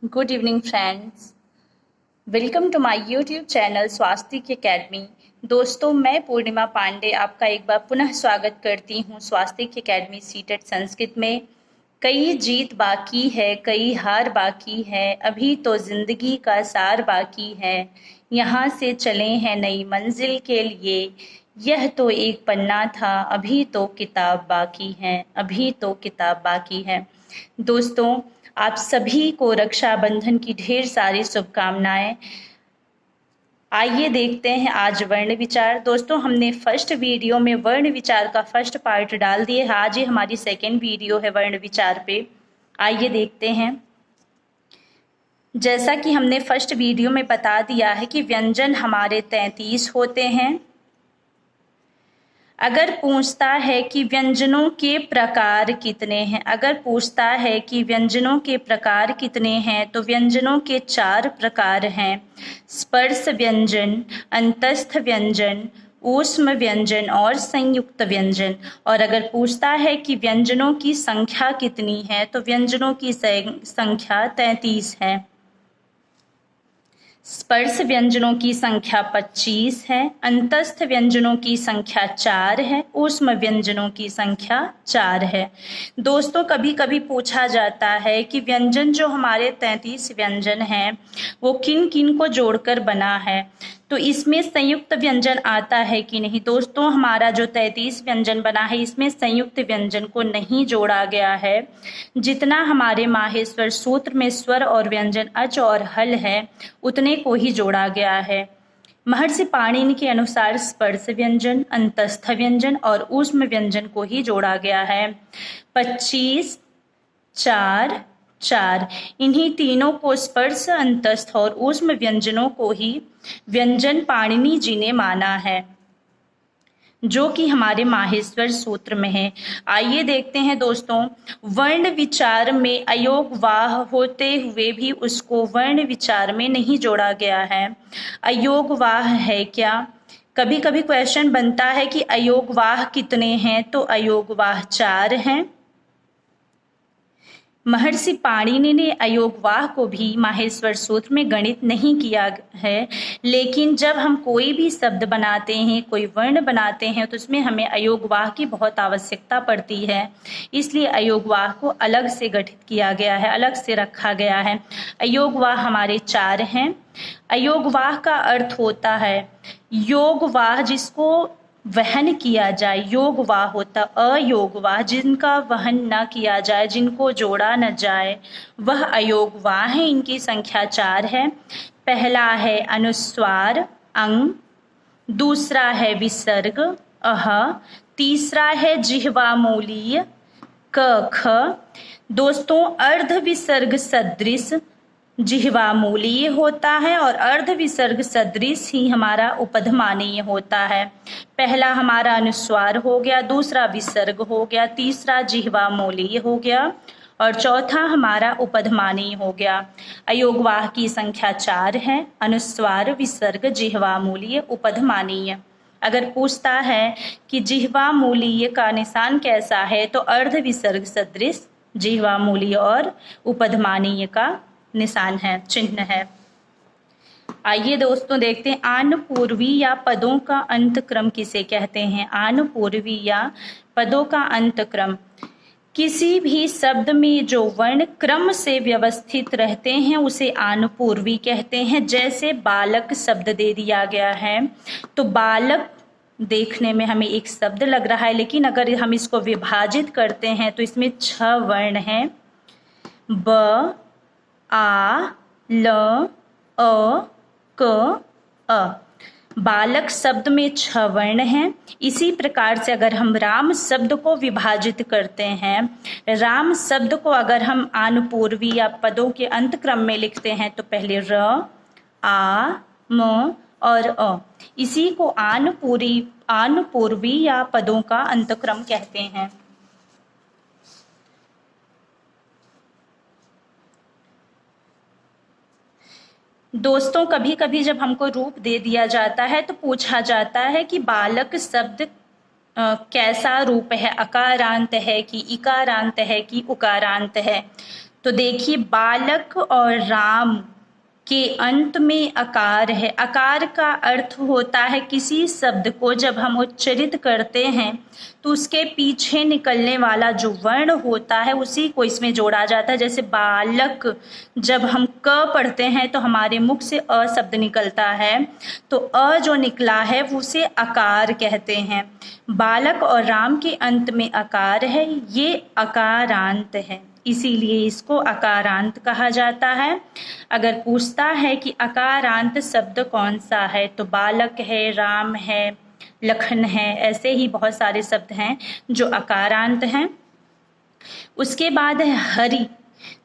Good evening friends, welcome to my YouTube channel Swastik academy. दोस्तों, मैं पूर्णिमा पांडे आपका एक बार पुनः स्वागत करती हूँ स्वास्तिक एकेडमी सीटेट संस्कृत में। कई जीत बाकी है, कई हार बाकी है, अभी तो जिंदगी का सार बाकी है। यहाँ से चले हैं नई मंजिल के लिए, यह तो एक पन्ना था, अभी तो किताब बाकी है, अभी तो किताब बाकी है। दोस्तों, आप सभी को रक्षाबंधन की ढेर सारी शुभकामनाएं। आइए देखते हैं आज वर्ण विचार। दोस्तों, हमने फर्स्ट वीडियो में वर्ण विचार का फर्स्ट पार्ट डाल दिए है। आज ये हमारी सेकेंड वीडियो है वर्ण विचार पे। आइए देखते हैं। जैसा कि हमने फर्स्ट वीडियो में बता दिया है कि व्यंजन हमारे 33 होते हैं। अगर पूछता है कि व्यंजनों के प्रकार कितने हैं, अगर पूछता है कि व्यंजनों के प्रकार कितने हैं, तो व्यंजनों के 4 प्रकार हैं। स्पर्श व्यंजन, अंतस्थ व्यंजन, ऊष्म व्यंजन और संयुक्त व्यंजन। और अगर पूछता है कि व्यंजनों की संख्या कितनी है, तो व्यंजनों की संख्या 33 है। स्पर्श व्यंजनों की संख्या 25 है, अंतस्थ व्यंजनों की संख्या 4 है, ऊष्म व्यंजनों की संख्या 4 है। दोस्तों, कभी कभी पूछा जाता है कि व्यंजन जो हमारे 33 व्यंजन हैं वो किन किन को जोड़कर बना है, तो इसमें संयुक्त व्यंजन आता है कि नहीं। दोस्तों, हमारा जो 33 व्यंजन बना है इसमें संयुक्त व्यंजन को नहीं जोड़ा गया है। जितना हमारे माहेश्वर सूत्र में स्वर और व्यंजन अच और हल है उतने को ही जोड़ा गया है। महर्षि पाणिनि के अनुसार स्पर्श व्यंजन, अंतस्थ व्यंजन और ऊष्म व्यंजन को ही जोड़ा गया है। 25, 4, 4 इन्हीं तीनों को स्पर्श, अंतस्थ और ऊष्म व्यंजनों को ही व्यंजन पाणिनि जी ने माना है, जो कि हमारे माहेश्वर सूत्र में है। आइए देखते हैं दोस्तों, वर्ण विचार में अयोग वाह होते हुए भी उसको वर्ण विचार में नहीं जोड़ा गया है। अयोग वाह है क्या? कभी कभी क्वेश्चन बनता है कि अयोग वाह कितने हैं, तो अयोग वाह 4 हैं। महर्षि पाणिनि ने अयोगवाह को भी माहेश्वर सूत्र में गणित नहीं किया है, लेकिन जब हम कोई भी शब्द बनाते हैं, कोई वर्ण बनाते हैं, तो उसमें हमें अयोगवाह की बहुत आवश्यकता पड़ती है। इसलिए अयोगवाह को अलग से गठित किया गया है, अलग से रखा गया है। अयोगवाह हमारे 4 हैं। अयोगवाह का अर्थ होता है योगवाह जिसको वहन किया जाए, योगवाह होता। अयोगवाह जिनका वहन न किया जाए, जिनको जोड़ा न जाए, वह अयोगवाह है। इनकी संख्या 4 है। पहला है अनुस्वार अंग, दूसरा है विसर्ग अह, तीसरा है जिह्वा मूलीय क ख। दोस्तों, अर्ध विसर्ग सदृश जिह्वा मूलीय होता है और अर्ध विसर्ग सदृश ही हमारा उपधमानीय होता है। पहला हमारा अनुस्वार हो गया, दूसरा विसर्ग हो गया, तीसरा जिह्वा मूलीय हो गया और चौथा हमारा उपधमानीय हो गया। अयोगवाह की संख्या 4 है। अनुस्वार, विसर्ग, जिह्वा मूलीय, उपधमानीय। अगर पूछता है कि जिह्वा मूलीय का निशान कैसा है, तो अर्ध विसर्ग सदृश जिह्वा मूलीय और उपधमानीय का निशान है, चिन्ह है। आइए दोस्तों देखते हैं आनुपूर्वी या पदों का अंतक्रम किसे कहते हैं। आनुपूर्वी या पदों का अंतक्रम, किसी भी शब्द में जो वर्ण क्रम से व्यवस्थित रहते हैं उसे आनुपूर्वी कहते हैं। जैसे बालक शब्द दे दिया गया है, तो बालक देखने में हमें एक शब्द लग रहा है, लेकिन अगर हम इसको विभाजित करते हैं तो इसमें 6 वर्ण हैं। ब, आ, ल, अ, क, अ। बालक शब्द में 6 वर्ण हैं। इसी प्रकार से अगर हम राम शब्द को विभाजित करते हैं, राम शब्द को अगर हम आनुपूर्वी या पदों के अंतक्रम में लिखते हैं, तो पहले र, आ, म और अ। इसी को आनुपूर्वी या पदों का अंतक्रम कहते हैं। दोस्तों, कभी कभी जब हमको रूप दे दिया जाता है तो पूछा जाता है कि बालक शब्द कैसा रूप है, अकारांत है कि इकारांत है कि उकारांत है। तो देखिए बालक और राम के अंत में अकार है। अकार का अर्थ होता है किसी शब्द को जब हम उच्चारित करते हैं तो उसके पीछे निकलने वाला जो वर्ण होता है उसी को इसमें जोड़ा जाता है। जैसे बालक, जब हम क पढ़ते हैं तो हमारे मुख से अ शब्द निकलता है, तो अ जो निकला है उसे अकार कहते हैं। बालक और राम के अंत में अकार है, ये अकारांत है, इसीलिए इसको अकारांत कहा जाता है। अगर पूछता है कि अकारांत शब्द कौन सा है, तो बालक है, राम है, लखन है, ऐसे ही बहुत सारे शब्द हैं जो अकारांत हैं। उसके बाद है हरि।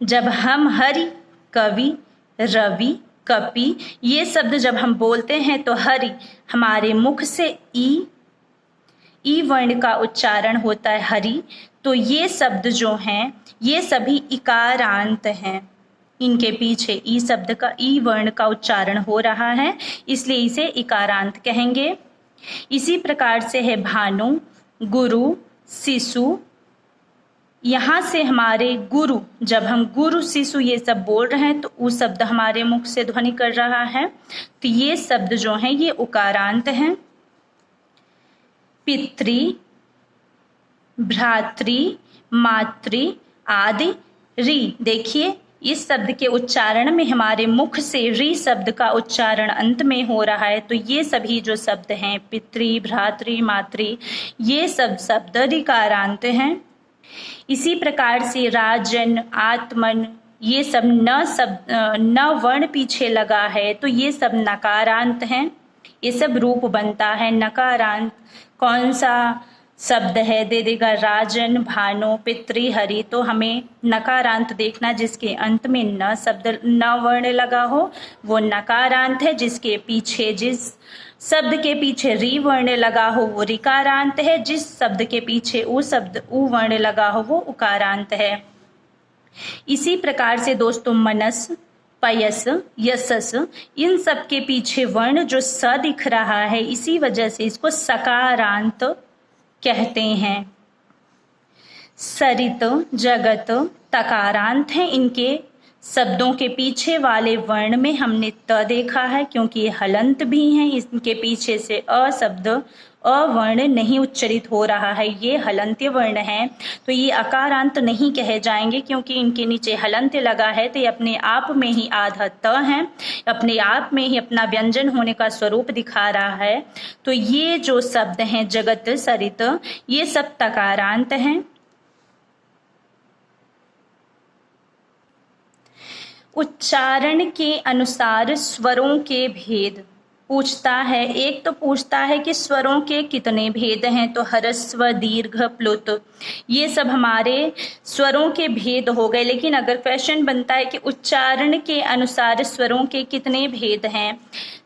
जब हम हरि, कवि, रवि, कपि, ये शब्द जब हम बोलते हैं तो हरि हमारे मुख से ई वर्ण का उच्चारण होता है, हरि। तो ये शब्द जो हैं ये सभी इकारांत हैं, इनके पीछे ई शब्द का, ई वर्ण का उच्चारण हो रहा है, इसलिए इसे इकारांत कहेंगे। इसी प्रकार से है भानु, गुरु, शिशु। यहाँ से हमारे गुरु, जब हम गुरु, शिशु ये सब बोल रहे हैं तो वो शब्द हमारे मुख से ध्वनि कर रहा है, तो ये शब्द जो हैं ये उकारांत हैं। पितृ, भ्रातृ, मातृ आदि। री, देखिए इस शब्द के उच्चारण में हमारे मुख से री शब्द का उच्चारण अंत में हो रहा है, तो ये सभी जो शब्द हैं पितृ, भ्रातृ, मातृ, ये सब शब्द ऋकारांत हैं। इसी प्रकार से राजन, आत्मन, ये सब न वर्ण पीछे लगा है तो ये सब नकारांत हैं, ये सब रूप बनता है नकारांत। कौन सा शब्द है दे देगा, राजन, भानु, पितृ, हरि, तो हमें नकारांत देखना, जिसके अंत में न शब्द, न वर्ण लगा हो वो नकारांत है, जिसके पीछे, जिस शब्द के पीछे री वर्ण लगा हो वो ऋकारांत है, जिस शब्द के पीछे उ शब्द उ वर्ण लगा हो वो उकारांत है। इसी प्रकार से दोस्तों मनस, पयस, यशस, इन सब के पीछे वर्ण जो स दिख रहा है, इसी वजह से इसको सकारांत कहते हैं। सरित, जगत तकारांत हैं, इनके शब्दों के पीछे वाले वर्ण में हमने त देखा है, क्योंकि ये हलंत भी हैं, इनके पीछे से अ शब्द, अ वर्ण नहीं उच्चरित हो रहा है, ये हलंत्य वर्ण हैं, तो ये अकारांत नहीं कहे जाएंगे, क्योंकि इनके नीचे हलंत्य लगा है, तो ये अपने आप में ही आधा त है, अपने आप में ही अपना व्यंजन होने का स्वरूप दिखा रहा है। तो ये जो शब्द हैं जगत, सरित, ये सब तकारांत हैं। उच्चारण के अनुसार स्वरों के भेद पूछता है। एक तो पूछता है कि स्वरों के कितने भेद हैं, तो ह्रस्व, दीर्घ, प्लुत, ये सब हमारे स्वरों के भेद हो गए। लेकिन अगर क्वेश्चन बनता है कि उच्चारण के अनुसार स्वरों के कितने भेद हैं,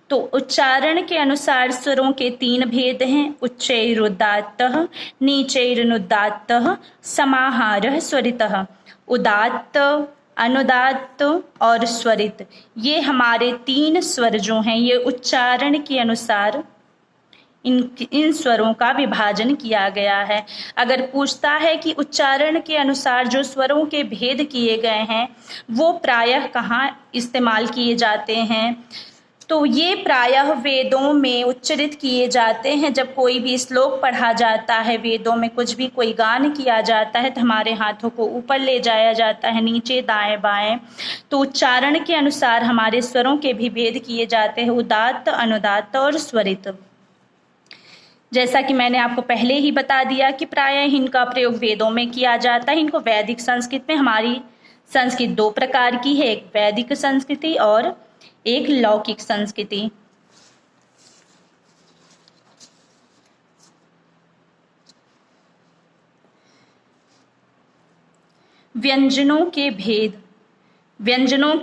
तो उच्चारण के अनुसार स्वरों के 3 भेद हैं, उच्चैरुदात्तः, नीचैरनुदात्तः, समाहारः स्वरितः। उदात्त, अनुदात्त और स्वरित, ये हमारे 3 स्वर जो हैं ये उच्चारण के अनुसार इन स्वरों का विभाजन किया गया है। अगर पूछता है कि उच्चारण के अनुसार जो स्वरों के भेद किए गए हैं वो प्रायः कहाँ इस्तेमाल किए जाते हैं, तो ये प्रायः वेदों में उच्चरित किए जाते हैं। जब कोई भी श्लोक पढ़ा जाता है, वेदों में कुछ भी कोई गान किया जाता है, तो हमारे हाथों को ऊपर ले जाया जाता है, नीचे दाएं बाएं, तो उच्चारण के अनुसार हमारे स्वरों के भी भेद किए जाते हैं, उदात्त, अनुदात्त और स्वरित। जैसा कि मैंने आपको पहले ही बता दिया कि प्रायः इनका प्रयोग वेदों में किया जाता है। इनको वैदिक संस्कृत में, हमारी संस्कृत 2 प्रकार की है, एक वैदिक संस्कृति और एक लौकिक संस्कृति। व्यंजनों के भेद, व्यंजनों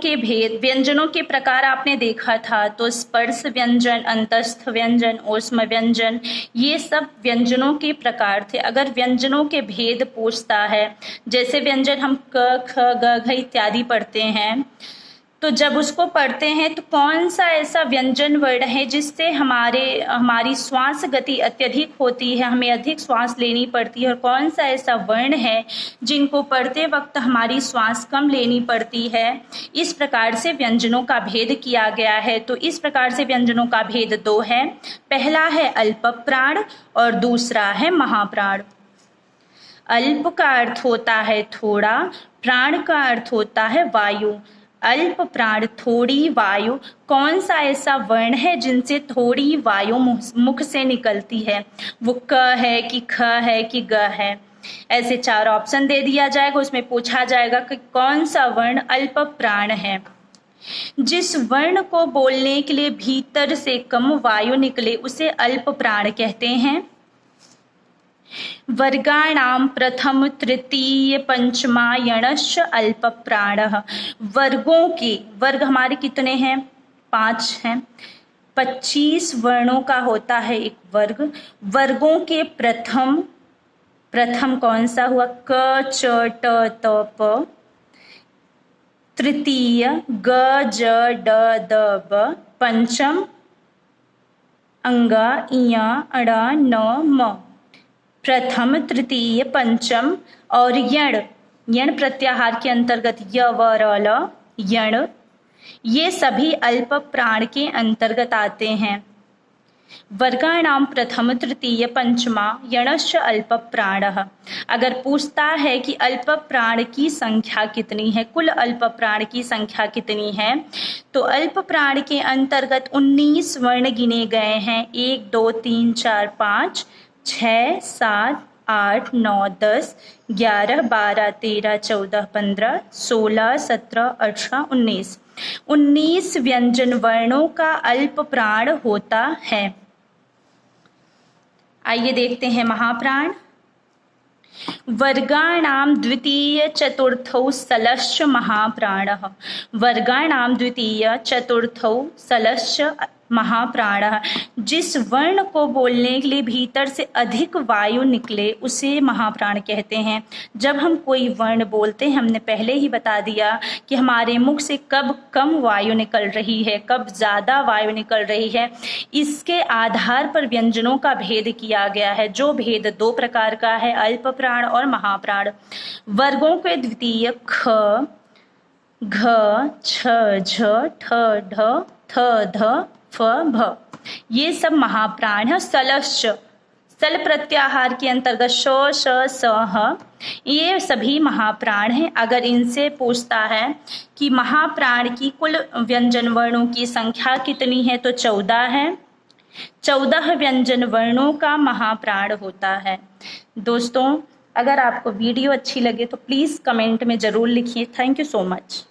के प्रकार आपने देखा था, तो स्पर्श व्यंजन, अंतस्थ व्यंजन, ऊष्म व्यंजन, ये सब व्यंजनों के प्रकार थे। अगर व्यंजनों के भेद पूछता है, जैसे व्यंजन हम क, ख, ग, घ इत्यादि पढ़ते हैं, तो जब उसको पढ़ते हैं तो कौन सा ऐसा व्यंजन वर्ण है जिससे हमारी श्वास गति अत्यधिक होती है, हमें अधिक श्वास लेनी पड़ती है, और कौन सा ऐसा वर्ण है जिनको पढ़ते वक्त हमारी श्वास कम लेनी पड़ती है। इस प्रकार से व्यंजनों का भेद किया गया है। तो इस प्रकार से व्यंजनों का भेद दो है, पहला है अल्प प्राण और दूसरा है महाप्राण। अल्प का अर्थ होता है थोड़ा, प्राण का अर्थ होता है वायु। अल्प प्राण थोड़ी वायु, कौन सा ऐसा वर्ण है जिनसे थोड़ी वायु मुख से निकलती है, वो क है कि ख है कि ग है। ऐसे 4 ऑप्शन दे दिया जाएगा, उसमें पूछा जाएगा कि कौन सा वर्ण अल्प प्राण है। जिस वर्ण को बोलने के लिए भीतर से कम वायु निकले उसे अल्प प्राण कहते हैं। वर्गाणाम प्रथम तृतीय पंचमा यणश्च अल्प प्राणः। वर्गों के वर्ग हमारे कितने हैं? 5 हैं। 25 वर्णों का होता है एक वर्ग। वर्गों के प्रथम कौन सा हुआ? क च ट त प। तृतीय ग ज ड द ब। पंचम अंग इय अण न म। प्रथम तृतीय पंचम और यण प्रत्याहार के अंतर्गत य व र ल यण, ये सभी अल्प प्राण के अंतर्गत आते हैं। वर्गाणाम प्रथम तृतीय पंचमा यणश्च अल्प प्राणः। अगर पूछता है कि अल्प प्राण की संख्या कितनी है, कुल अल्प प्राण की संख्या कितनी है, तो अल्प प्राण के अंतर्गत 19 वर्ण गिने गए हैं। 1 2 3 4 5 6 7 8 9 10 11 12 13 14 15 16 17 18 19। 19 व्यंजन वर्णों का अल्प प्राण होता है। आइए देखते हैं महाप्राण। वर्गाणाम द्वितीय चतुर्थौ सलश्च महाप्राणः। वर्गाणाम द्वितीय चतुर्थौ सलश्च महाप्राणः। जिस वर्ण को बोलने के लिए भीतर से अधिक वायु निकले उसे महाप्राण कहते हैं। जब हम कोई वर्ण बोलते हैं, हमने पहले ही बता दिया कि हमारे मुख से कब कम वायु निकल रही है, कब ज़्यादा वायु निकल रही है, इसके आधार पर व्यंजनों का भेद किया गया है। जो भेद 2 प्रकार का है, अल्प प्राण और महाप्राण। वर्गों के द्वितीय ख, घ, छ, झ, ठ, ढ, थ, ध, फ, भ, ये सब महाप्राण है। सलश्च, सल प्रत्याहार के अंतर्गत श, श, स, ह, ये सभी महाप्राण हैं। अगर इनसे पूछता है कि महाप्राण की कुल व्यंजन वर्णों की संख्या कितनी है, तो 14 है। 14 व्यंजन वर्णों का महाप्राण होता है। दोस्तों, अगर आपको वीडियो अच्छी लगे तो प्लीज़ कमेंट में ज़रूर लिखिए। Thank you so much.